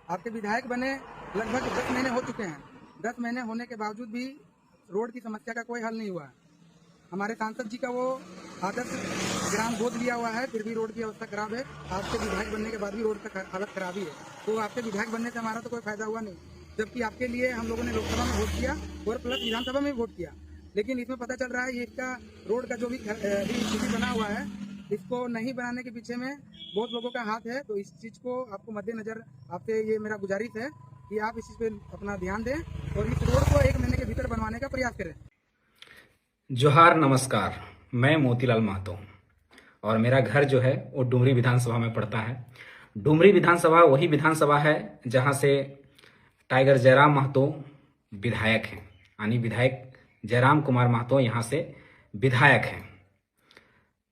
आपके विधायक बने लगभग 10 महीने हो चुके हैं। 10 महीने होने के बावजूद भी रोड की समस्या का कोई हल नहीं हुआ है। हमारे सांसद जी का वो आदर्श ग्राम गोद लिया हुआ है, फिर भी रोड की अवस्था खराब है। आपके विधायक बनने के बाद भी रोड का हालत खराब ही है। तो आपके विधायक बनने से हमारा तो कोई फायदा हुआ नहीं, जबकि आपके लिए हम लोगों ने लोकसभा में वोट किया और प्लस विधानसभा में वोट किया। लेकिन इसमें पता चल रहा है ये इसका रोड का जो भी स्थिति बना हुआ है, इसको नहीं बनाने के पीछे में बहुत लोगों का हाथ है। तो इस चीज़ को आपको मद्देनजर आपसे ये मेरा गुजारिश है कि आप इस चीज़ पे अपना ध्यान दें और इस रोड को 1 महीने के भीतर बनवाने का प्रयास करें। जोहार नमस्कार, मैं मोतीलाल महतो और मेरा घर जो है वो डुमरी विधानसभा में पड़ता है। डुमरी विधानसभा वही विधानसभा है जहां से टाइगर जयराम महतो विधायक हैं, यानी विधायक जयराम कुमार महतो यहां से विधायक हैं।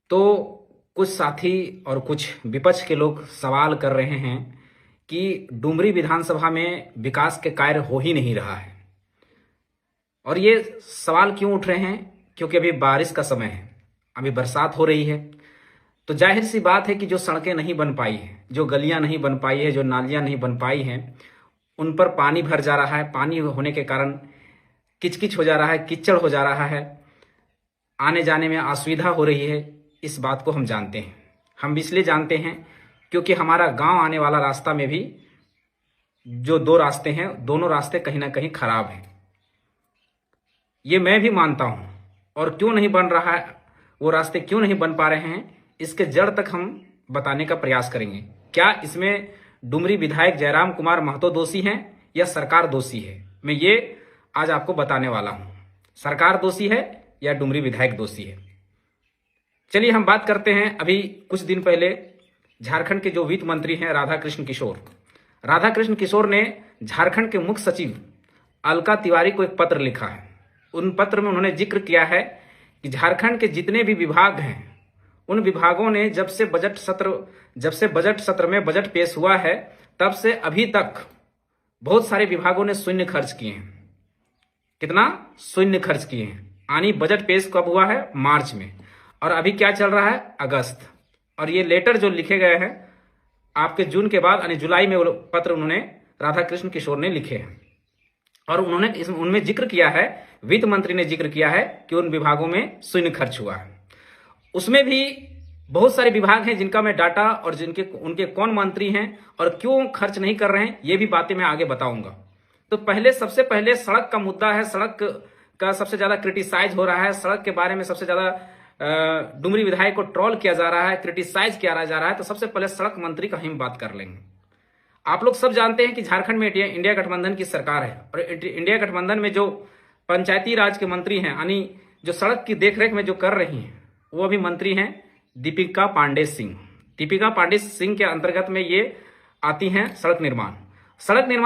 तो कुछ साथी और कुछ विपक्ष के लोग सवाल कर रहे हैं कि डुमरी विधानसभा में विकास के कार्य हो ही नहीं रहा है। और ये सवाल क्यों उठ रहे हैं? क्योंकि अभी बारिश का समय है, अभी बरसात हो रही है, तो जाहिर सी बात है कि जो सड़कें नहीं बन पाई है, जो गलियां नहीं बन पाई है, जो नालियां नहीं बन पाई हैं, उन पर पानी भर जा रहा है। पानी होने के कारण किचकिच हो जा रहा है, कीचड़ हो जा रहा है, आने जाने में असुविधा हो रही है। इस बात को हम जानते हैं। हम इसलिए जानते हैं क्योंकि हमारा गांव आने वाला रास्ता में भी जो 2 रास्ते हैं, दोनों रास्ते कहीं ना कहीं खराब हैं। ये मैं भी मानता हूं। और क्यों नहीं बन रहा है, वो रास्ते क्यों नहीं बन पा रहे हैं, इसके जड़ तक हम बताने का प्रयास करेंगे। क्या इसमें डुमरी विधायक जयराम कुमार महतो दोषी हैं या सरकार दोषी है, मैं ये आज आपको बताने वाला हूं। सरकार दोषी है या डुमरी विधायक दोषी है? चलिए हम बात करते हैं। अभी कुछ दिन पहले झारखंड के जो वित्त मंत्री हैं राधा कृष्ण किशोर ने झारखंड के मुख्य सचिव अलका तिवारी को एक पत्र लिखा है। उन पत्र में उन्होंने जिक्र किया है कि झारखंड के जितने भी विभाग हैं, उन विभागों ने जब से बजट सत्र में बजट पेश हुआ है, तब से अभी तक बहुत सारे विभागों ने शून्य खर्च किए हैं। कितना शून्य खर्च किए हैं? यानी बजट पेश कब हुआ है? मार्च में, और अभी क्या चल रहा है? अगस्त। और ये लेटर जो लिखे गए हैं आपके जून के बाद, यानी जुलाई में वो पत्र उन्होंने राधा कृष्ण किशोर ने लिखे हैं। और उन्होंने उनमें जिक्र किया है, वित्त मंत्री ने जिक्र किया है कि उन विभागों में शून्य खर्च हुआ है। उसमें भी बहुत सारे विभाग हैं जिनका मैं डाटा और उनके कौन मंत्री हैं और क्यों खर्च नहीं कर रहे हैं, ये भी बातें मैं आगे बताऊंगा। तो सबसे पहले सड़क का मुद्दा है। सड़क का सबसे ज्यादा क्रिटिसाइज हो रहा है। सड़क के बारे में सबसे ज्यादा डुमरी विधायक को ट्रोल किया जा रहा है, क्रिटिसाइज किया जा रहा है। तो सबसे पहले सड़क मंत्री का हम बात कर लेंगे। आप लोग सब जानते हैं कि झारखंड में इंडिया गठबंधन की सरकार है, और इंडिया गठबंधन में जो पंचायती राज के मंत्री हैं, यानी जो सड़क की देखरेख में जो कर रही हैं, वो अभी मंत्री हैं दीपिका पांडे सिंह के अंतर्गत में ये आती हैं सड़क निर्माण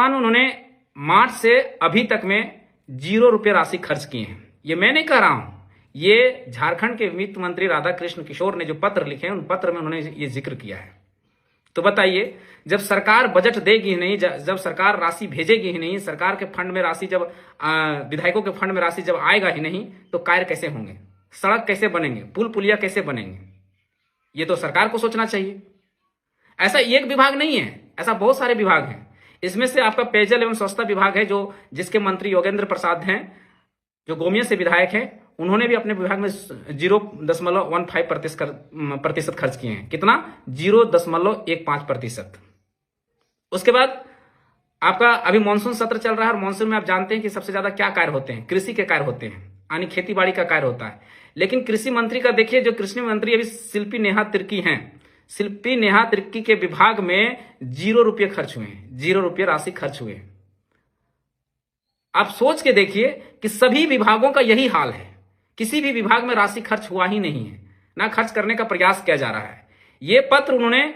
में उन्होंने मार्च से अभी तक में 0 रुपये राशि खर्च किए हैं। ये मैं नहीं कह रहा हूं, ये झारखंड के वित्त मंत्री राधा कृष्ण किशोर ने जो पत्र लिखे हैं, उन पत्र में उन्होंने ये जिक्र किया है। तो बताइए, जब सरकार बजट देगी ही नहीं, जब सरकार राशि भेजेगी ही नहीं, सरकार के फंड में राशि जब विधायकों के फंड में राशि जब आएगा ही नहीं, तो कार्य कैसे होंगे? सड़क कैसे बनेंगे? पुल पुलिया कैसे बनेंगे? ये तो सरकार को सोचना चाहिए। ऐसा एक विभाग नहीं है, ऐसा बहुत सारे विभाग हैं। इसमें से आपका पेयजल एवं स्वच्छता विभाग है, जिसके मंत्री योगेंद्र प्रसाद हैं, जो गोमिया से विधायक हैं। उन्होंने भी अपने विभाग में 0.15% खर्च किए हैं। कितना? 0.15%। उसके बाद आपका अभी मानसून सत्र चल रहा है, और मानसून में आप जानते हैं कि सबसे ज्यादा क्या कार्य होते हैं? कृषि के कार्य होते हैं, यानी खेती बाड़ी का कार्य होता है। लेकिन कृषि मंत्री का देखिए, जो कृषि मंत्री अभी शिल्पी नेहा तिर्की हैं, शिल्पी नेहा तिर्की के विभाग में 0 रुपये खर्च हुए हैं, 0 रुपये राशि खर्च हुए हैं। आप सोच के देखिए कि सभी विभागों का यही हाल है। किसी भी विभाग में राशि खर्च हुआ ही नहीं है, ना खर्च करने का प्रयास किया जा रहा है। यह पत्र उन्होंने,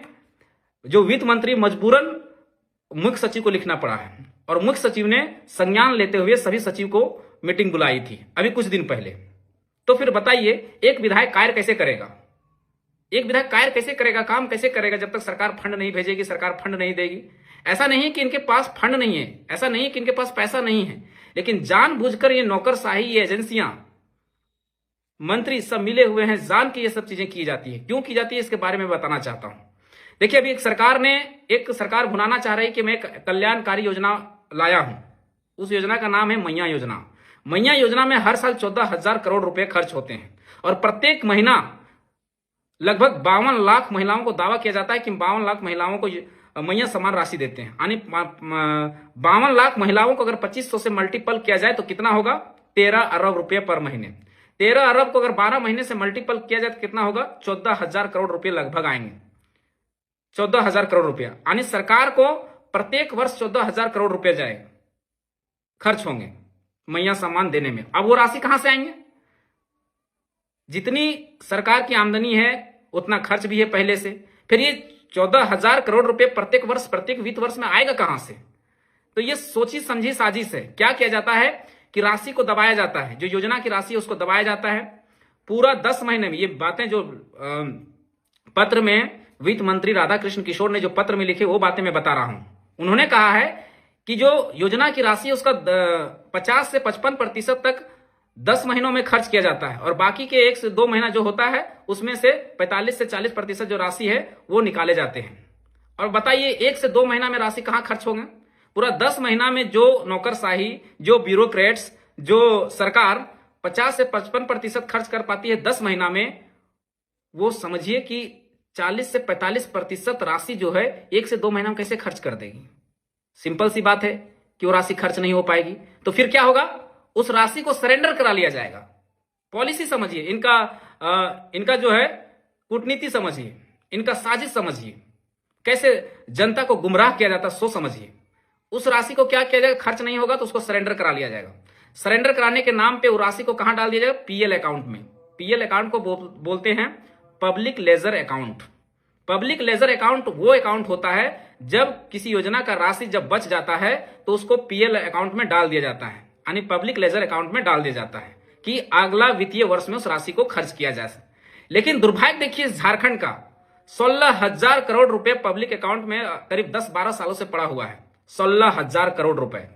जो वित्त मंत्री, मजबूरन मुख्य सचिव को लिखना पड़ा है, और मुख्य सचिव ने संज्ञान लेते हुए सभी सचिव को मीटिंग बुलाई थी अभी कुछ दिन पहले। तो फिर बताइए, एक विधायक कार्य कैसे करेगा? काम कैसे करेगा जब तक सरकार फंड नहीं भेजेगी, सरकार फंड नहीं देगी? ऐसा नहीं है कि इनके पास फंड नहीं है, ऐसा नहीं है कि इनके पास पैसा नहीं है, लेकिन जानबूझकर ये नौकरशाही, ये एजेंसियां, मंत्री सब मिले हुए हैं, जान के ये सब चीजें की जाती है। क्यों की जाती है, इसके बारे में बताना चाहता हूं। देखिए, अभी एक सरकार भुनाना चाह रही कि मैं एक कल्याणकारी योजना लाया हूं। उस योजना का नाम है मैया योजना। मैया योजना में हर साल 14,000 करोड़ रुपए खर्च होते हैं और प्रत्येक महीना लगभग 52 लाख महिलाओं को दावा किया जाता है कि 52 लाख महिलाओं को मैया समान राशि देते हैं। यानी 52 लाख महिलाओं को अगर 2500 से मल्टीपल किया जाए तो कितना होगा? 13 अरब रुपए पर महीने। 13 अरब को अगर 12 महीने से मल्टीपल किया जाए तो कितना होगा? 14,000 करोड़ रुपए लगभग आएंगे। 14,000 करोड़ रुपया, यानी सरकार को प्रत्येक वर्ष 14,000 करोड़ रुपए जाएगा, खर्च होंगे मैया सम्मान देने में। अब वो राशि कहां से आएंगे? जितनी सरकार की आमदनी है उतना खर्च भी है पहले से। फिर ये 14,000 करोड़ रुपए प्रत्येक वर्ष, प्रत्येक वित्त वर्ष में आएगा कहां से? तो ये सोची समझी साजिश है। क्या किया जाता है कि राशि को दबाया जाता है, जो योजना की राशि है उसको दबाया जाता है पूरा 10 महीने में। ये बातें जो पत्र में वित्त मंत्री राधाकृष्ण किशोर ने जो पत्र में लिखे वो बातें मैं बता रहा हूं। उन्होंने कहा है कि जो योजना की राशि है उसका 50 से 55% तक 10 महीनों में खर्च किया जाता है और बाकी के 1 से 2 महीना जो होता है उसमें से 45 से 40% जो राशि है वो निकाले जाते हैं। और बताइए 1 से 2 महीना में राशि कहां खर्च होंगे? पूरा 10 महीना में जो नौकरशाही, जो ब्यूरोक्रेट्स, जो सरकार 50 से 55% खर्च कर पाती है 10 महीना में, वो समझिए कि 40 से 45% राशि जो है 1 से 2 महीना में कैसे खर्च कर देगी? सिंपल सी बात है कि वो राशि खर्च नहीं हो पाएगी। तो फिर क्या होगा? उस राशि को सरेंडर करा लिया जाएगा। पॉलिसी समझिए, इनका जो है कूटनीति समझिए, इनका साजिश समझिए, कैसे जनता को गुमराह किया जाता सो समझिए। उस राशि को क्या किया जाएगा? खर्च नहीं होगा तो उसको सरेंडर करा लिया जाएगा। सरेंडर कराने के नाम पे वो राशि को कहां डाल दिया जाएगा? पीएल अकाउंट में। पीएल अकाउंट को बोलते हैं public ledger account. Public ledger account वो अकाउंट होता है जब किसी योजना का राशि जब बच जाता है तो उसको पीएल अकाउंट में डाल दिया जाता है, यानी पब्लिक लेजर अकाउंट में डाल दिया जाता है कि अगला वित्तीय वर्ष में उस राशि को खर्च किया जा सके। लेकिन दुर्भाग्य देखिए झारखंड का 16,000 करोड़ रुपए पब्लिक अकाउंट में करीब 10-12 सालों से पड़ा हुआ है। 16,000 करोड़ रुपए,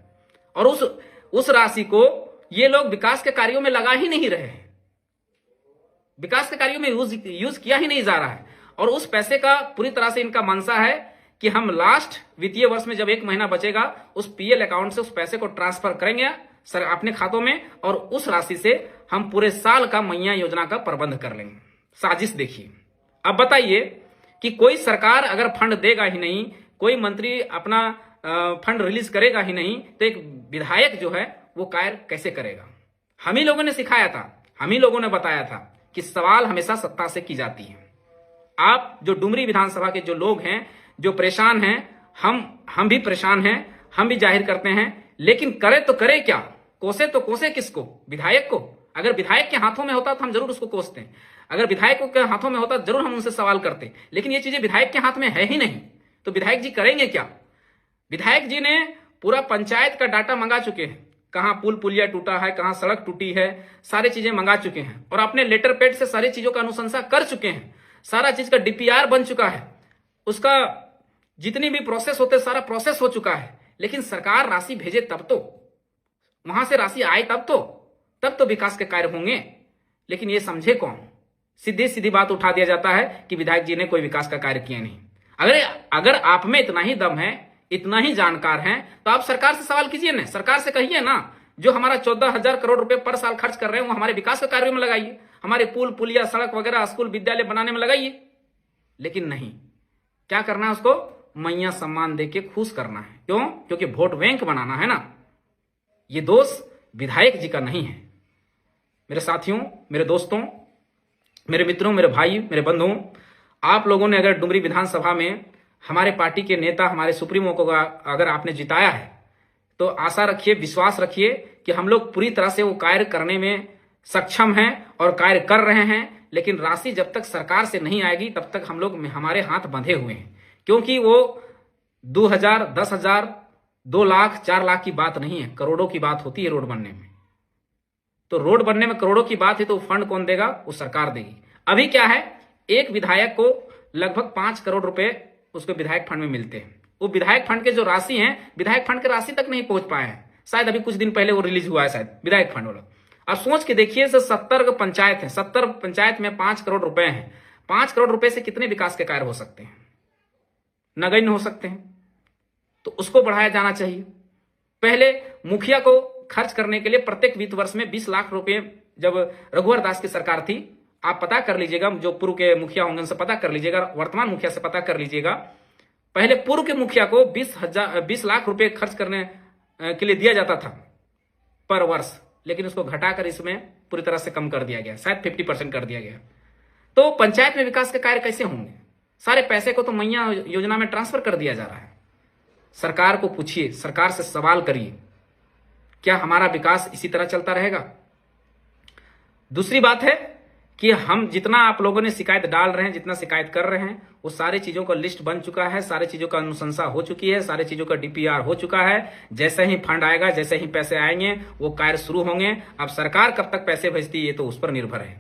और उस राशि को ये लोग विकास के कार्यों में लगा ही नहीं रहे हैं। विकास के कार्यों में यूज किया ही नहीं जा रहा है। और उस पैसे का पूरी तरह से इनका मंशा है कि हम लास्ट वित्तीय वर्ष में जब 1 महीना बचेगा उस पीएल अकाउंट से उस पैसे को ट्रांसफर करेंगे सर अपने खातों में और उस राशि से हम पूरे साल का मैया योजना का प्रबंध कर लेंगे। साजिश देखिए। अब बताइए कि कोई सरकार अगर फंड देगा ही नहीं, कोई मंत्री अपना फंड रिलीज करेगा ही नहीं, तो एक विधायक जो है वो कार्य कैसे करेगा? हम ही लोगों ने सिखाया था, हम ही लोगों ने बताया था कि सवाल हमेशा सत्ता से की जाती है। आप जो डुमरी विधानसभा के जो लोग हैं जो परेशान हैं, हम भी परेशान हैं, हम भी जाहिर करते हैं, लेकिन करे तो करे क्या? कोसे तो कोसे किसको? विधायक को। अगर विधायक के हाथों में होता तो हम जरूर उसको कोसते हैं, अगर विधायकों के हाथों में होता जरूर हम उनसे सवाल करते, लेकिन ये चीजें विधायक के हाथ में है ही नहीं, तो विधायक जी करेंगे क्या? विधायक जी ने पूरा पंचायत का डाटा मंगा चुके हैं, कहां पुल पुलिया टूटा है, कहां सड़क टूटी है, सारी चीजें मंगा चुके हैं और अपने लेटर पैड से सारी चीजों का अनुशंसा कर चुके हैं। सारा चीज का डीपीआर बन चुका है, उसका जितनी भी प्रोसेस होते सारा प्रोसेस हो चुका है। लेकिन सरकार राशि भेजे तब तो, वहां से राशि आए तब तो विकास के कार्य होंगे। लेकिन ये समझे कौन? सीधी सीधी बात उठा दिया जाता है कि विधायक जी ने कोई विकास का कार्य किया नहीं। अगर आप में इतना ही दम है, इतना ही जानकार हैं, तो आप सरकार से सवाल कीजिए ना, सरकार से कहिए ना, जो हमारा 14,000 करोड़ रुपए पर साल खर्च कर रहे हैं वो हमारे विकास के कार्यों में लगाइए, हमारे पुल पुलिया सड़क वगैरह स्कूल विद्यालय बनाने में लगाइए। लेकिन नहीं, क्या करना है? उसको मैया सम्मान देके खुश करना है। क्यों? क्योंकि वोट बैंक बनाना है ना। ये दोष विधायक जी का नहीं है। मेरे साथियों, मेरे दोस्तों, मेरे मित्रों, मेरे भाई, मेरे बंधुओं, आप लोगों ने अगर डुमरी विधानसभा में हमारे पार्टी के नेता, हमारे सुप्रीमो को अगर आपने जिताया है तो आशा रखिए, विश्वास रखिए कि हम लोग पूरी तरह से वो कार्य करने में सक्षम हैं और कार्य कर रहे हैं। लेकिन राशि जब तक सरकार से नहीं आएगी तब तक हम लोग हमारे हाथ बंधे हुए हैं, क्योंकि वो 2,000, 10,000, 2 लाख, 4 लाख की बात नहीं है, करोड़ों की बात होती है रोड बनने में। तो रोड बनने में करोड़ों की बात है तो फंड कौन देगा? वो सरकार देगी। अभी क्या है, एक विधायक को लगभग 5 करोड़ रुपए उसको विधायक फंड में मिलते हैं। वो विधायक फंड के जो राशि है, विधायक फंड के राशि तक नहीं पहुंच पाए हैं। शायद अभी कुछ दिन पहले वो रिलीज हुआ है शायद विधायक फंड वाला। अब सोच के देखिए, 70 पंचायत है, 70 पंचायत में 5 करोड़ रुपए हैं। 5 करोड़ रुपए से कितने विकास के कार्य हो सकते हैं? नगण्य हो सकते हैं, तो उसको बढ़ाया जाना चाहिए। पहले मुखिया को खर्च करने के लिए प्रत्येक वित्त वर्ष में 20 लाख रुपए, जब रघुवर दास की सरकार थी, आप पता कर लीजिएगा, जो पूर्व के मुखिया होंगे उनसे पता कर लीजिएगा, वर्तमान मुखिया से पता कर लीजिएगा, पहले पूर्व के मुखिया को 20 लाख रुपए खर्च करने के लिए दिया जाता था पर वर्ष, लेकिन उसको घटाकर इसमें पूरी तरह से कम कर दिया गया, शायद 50% कर दिया गया। तो पंचायत में विकास के कार्य कैसे होंगे? सारे पैसे को तो मैया योजना में ट्रांसफर कर दिया जा रहा है। सरकार को पूछिए, सरकार से सवाल करिए, क्या हमारा विकास इसी तरह चलता रहेगा? दूसरी बात है कि हम जितना आप लोगों ने शिकायत डाल रहे हैं, जितना शिकायत कर रहे हैं, वो सारी चीजों का लिस्ट बन चुका है, सारी चीजों का अनुशंसा हो चुकी है, सारी चीजों का डीपीआर हो चुका है। जैसे ही फंड आएगा, जैसे ही पैसे आएंगे, वो कार्य शुरू होंगे। अब सरकार कब तक पैसे भेजती है ये तो उस पर निर्भर है,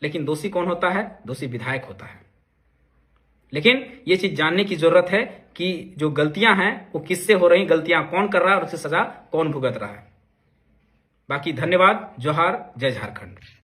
लेकिन दोषी कौन होता है? दोषी विधायक होता है। लेकिन ये चीज जानने की जरूरत है कि जो गलतियां हैं वो किससे हो रही, गलतियां कौन कर रहा है और उसकी सजा कौन भुगत रहा है। बाकी धन्यवाद। जोहार, जय झारखंड।